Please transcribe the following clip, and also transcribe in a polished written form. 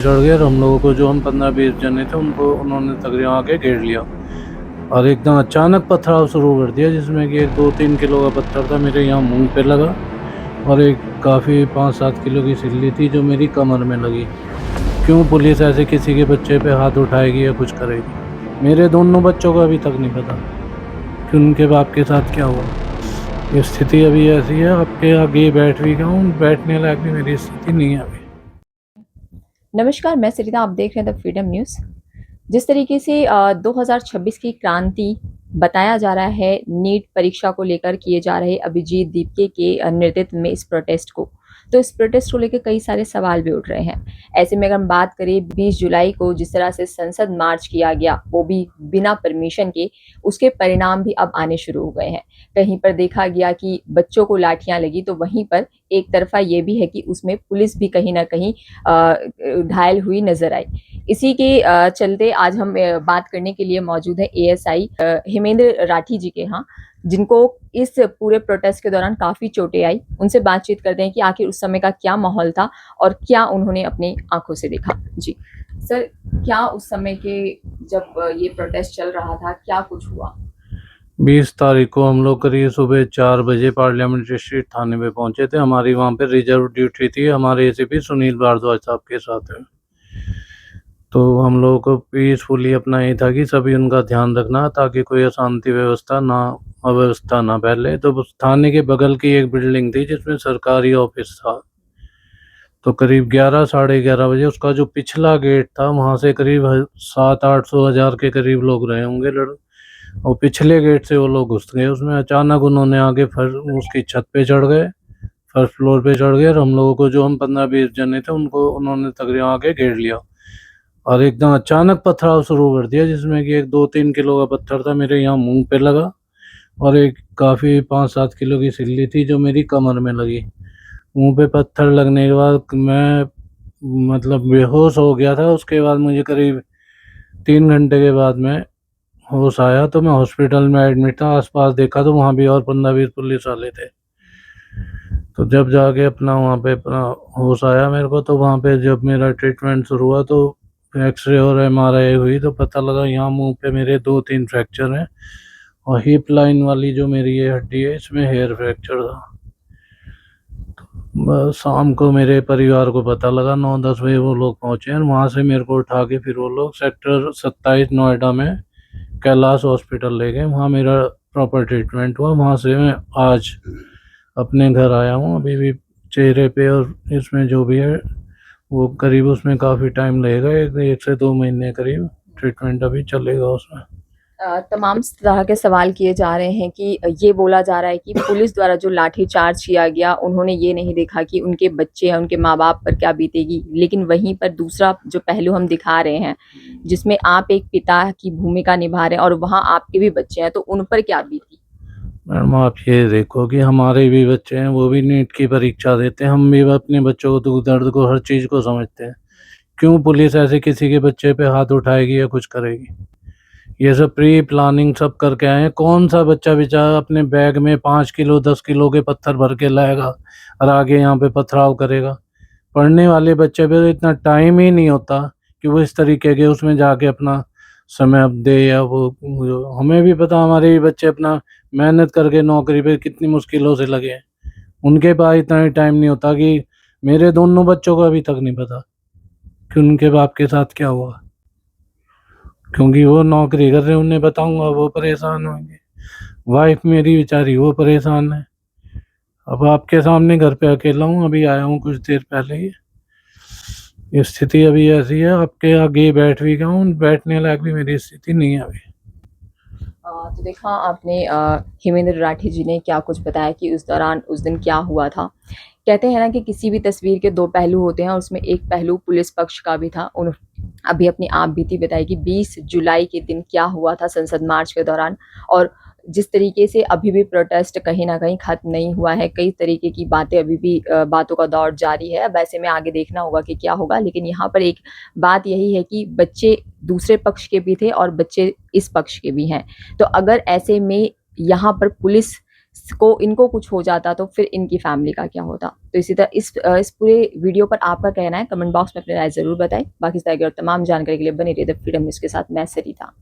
चढ़ गए और हम लोगों को जो हम 15-20 जने थे उनको उन्होंने तकरीबन आके घेर लिया और एकदम अचानक पथराव शुरू कर दिया, जिसमें कि एक 2-3 किलो का पत्थर था मेरे यहाँ मुंह पे लगा और एक काफ़ी 5-7 किलो की सिल्ली थी जो मेरी कमर में लगी। क्यों पुलिस ऐसे किसी के बच्चे पे हाथ उठाएगी या कुछ करेगी? मेरे दोनों बच्चों का अभी तक नहीं पता कि उनके बाप के साथ क्या हुआ। ये स्थिति अभी ऐसी है, आपके आगे बैठ भी गया हूँ, बैठने लायक भी मेरी स्थिति नहीं है अभी। नमस्कार, मैं सरिता। आप देख रहे हैं द फ्रीडम न्यूज़। जिस तरीके से 2026 की क्रांति बताया जा रहा है नीट परीक्षा को लेकर किए जा रहे अभिजीत दीपके के नेतृत्व में इस प्रोटेस्ट को, तो इस प्रोटेस्ट को लेकर कई सारे सवाल भी उठ रहे हैं। ऐसे में अगर हम बात करें 20 जुलाई को जिस तरह से संसद मार्च किया गया, वो भी बिना परमिशन के, उसके परिणाम भी अब आने शुरू हो गए हैं। कहीं पर देखा गया कि बच्चों को लाठियां लगी, तो वहीं पर एक तरफा ये भी है कि उसमें पुलिस भी कहीं ना कहीं घायल हुई नजर आई। इसी के चलते आज हम बात करने के लिए मौजूद है एएसआई हेमेंद्र राठी जी के यहाँ, जिनको इस पूरे प्रोटेस्ट के दौरान काफी चोटें आई। उनसे बातचीत करते हैं कि आखिर उस समय का क्या माहौल था और क्या उन्होंने अपनी आंखों से देखा। जी सर, क्या उस समय के जब ये प्रोटेस्ट चल रहा था क्या कुछ हुआ? 20 तारीख को हम लोग करीब सुबह 4 बजे पार्लियामेंट्री स्ट्रीट थाने पे पहुंचे थे। हमारी वहाँ पे रिजर्व ड्यूटी थी, हमारे एसीपी सुनील भारद्वाज साहब के साथ है। तो हम लोगों को पीसफुली अपना ये था कि सभी उनका ध्यान रखना ताकि कोई अशांति अव्यवस्था ना फैले। तो उस थाने के बगल की एक बिल्डिंग थी जिसमें सरकारी ऑफिस था। तो करीब 11 साढ़े 11 बजे उसका जो पिछला गेट था वहां से करीब 700-800 हज़ार के करीब लोग रहे होंगे और पिछले गेट से वो लोग घुस गए उसमें। अचानक उन्होंने आगे उसकी छत पे चढ़ गए, फर्स्ट फ्लोर पे चढ़ गए और हम लोगों को जो हम 15-20 जने थे उनको उन्होंने तकरीबन आके घेर लिया और एकदम अचानक पथराव शुरू कर दिया, जिसमें कि एक 2-3 किलो का पत्थर था मेरे यहाँ मुंह पे लगा और एक काफ़ी 5-7 किलो की सिल्ली थी जो मेरी कमर में लगी। मुंह पे पत्थर लगने के बाद मैं मतलब बेहोश हो गया था। उसके बाद मुझे करीब 3 घंटे के बाद मैं होश आया, तो मैं हॉस्पिटल में एडमिट था। आसपास देखा तो वहाँ भी और 15-20 पुलिस वाले थे। तो जब जाके अपना वहाँ पे अपना होश आया मेरे को, तो वहाँ पे जब मेरा ट्रीटमेंट शुरू हुआ तो एक्सरे और एमआरआई हुई तो पता लगा यहाँ मुंह पे मेरे 2-3 फ्रैक्चर हैं और हिप लाइन वाली जो मेरी ये हड्डी है इसमें हेयर फ्रैक्चर था। बस शाम को मेरे परिवार को पता लगा, 9-10 बजे वो लोग पहुंचे और वहाँ से मेरे को उठा के फिर वो लोग सेक्टर 27 नोएडा में कैलाश हॉस्पिटल ले गए। वहाँ मेरा प्रॉपर ट्रीटमेंट हुआ। वहाँ से मैं आज अपने घर आया हूँ। अभी भी चेहरे पे और इसमें जो भी है वो करीब उसमें काफ़ी टाइम लगेगा, 1 से 2 महीने करीब ट्रीटमेंट अभी चलेगा उसमें। तमाम तरह के सवाल किए जा रहे हैं कि ये बोला जा रहा है कि पुलिस द्वारा जो लाठीचार्ज किया गया, उन्होंने ये नहीं देखा कि उनके बच्चे या उनके माँ-बाप पर क्या बीतेगी। लेकिन वहीं पर दूसरा जो पहलू हम दिखा रहे हैं, जिसमें आप एक पिता की भूमिका निभा रहे हैं और वहाँ आपके भी बच्चे हैं, तो उन पर क्या बीती? मैडम आप ये देखो कि हमारे भी बच्चे हैं, वो भी नीट की परीक्षा देते हैं। हम भी अपने बच्चों को दुख दर्द को हर चीज़ को समझते हैं। क्यों पुलिस ऐसे किसी के बच्चे पे हाथ उठाएगी या कुछ करेगी? ये सब प्री प्लानिंग सब करके आए हैं। कौन सा बच्चा बेचारा अपने बैग में 5 किलो 10 किलो के पत्थर भर के लाएगा और आगे यहाँ पे पथराव करेगा? पढ़ने वाले बच्चे पे तो इतना टाइम ही नहीं होता कि वो इस तरीके के उसमें जाके अपना समय अब दे या वो हमें भी पता, हमारे भी बच्चे अपना मेहनत करके नौकरी पे कितनी मुश्किलों से लगे हैं। उनके पास इतना ही टाइम नहीं होता कि मेरे दोनों बच्चों को अभी तक नहीं पता कि उनके बाप के साथ क्या हुआ, क्योंकि वो नौकरी कर रहे हैं। उन्हें बताऊंगा वो परेशान होंगे, वाइफ मेरी बेचारी वो परेशान है। अब आपके सामने घर पे अकेला हूँ, अभी आया हूँ कुछ देर पहले ही। ये स्थिति अभी ऐसी है, आपके आगे बैठ भी गया हूँ, बैठने लायक भी मेरी स्थिति नहीं है अभी। तो देखा आपने हेमेंद्र राठी जी ने क्या कुछ बताया कि उस दौरान उस दिन क्या हुआ था। कहते हैं ना कि किसी भी तस्वीर के दो पहलू होते हैं और उसमें एक पहलू पुलिस पक्ष का भी था। उन अभी अपनी आप बीती बताई कि 20 जुलाई के दिन क्या हुआ था संसद मार्च के दौरान, और जिस तरीके से अभी भी प्रोटेस्ट कहीं न कहीं खत्म नहीं हुआ है। कई तरीके की बातें अभी भी बातों का दौर जारी है। अब ऐसे में आगे देखना होगा कि क्या होगा। लेकिन यहाँ पर एक बात यही है कि बच्चे दूसरे पक्ष के भी थे और बच्चे इस पक्ष के भी हैं। तो अगर ऐसे में यहाँ पर पुलिस को इनको कुछ हो जाता तो फिर इनकी फैमिली का क्या होता। तो इसी तरह इस पूरे वीडियो पर आपका कहना है, कमेंट बॉक्स में अपनी राय ज़रूर बताएं। बाकी इस तरह की और तमाम जानकारी के लिए बने रहिए द फ्रीडम न्यूज़ के साथ। मैं सरिता।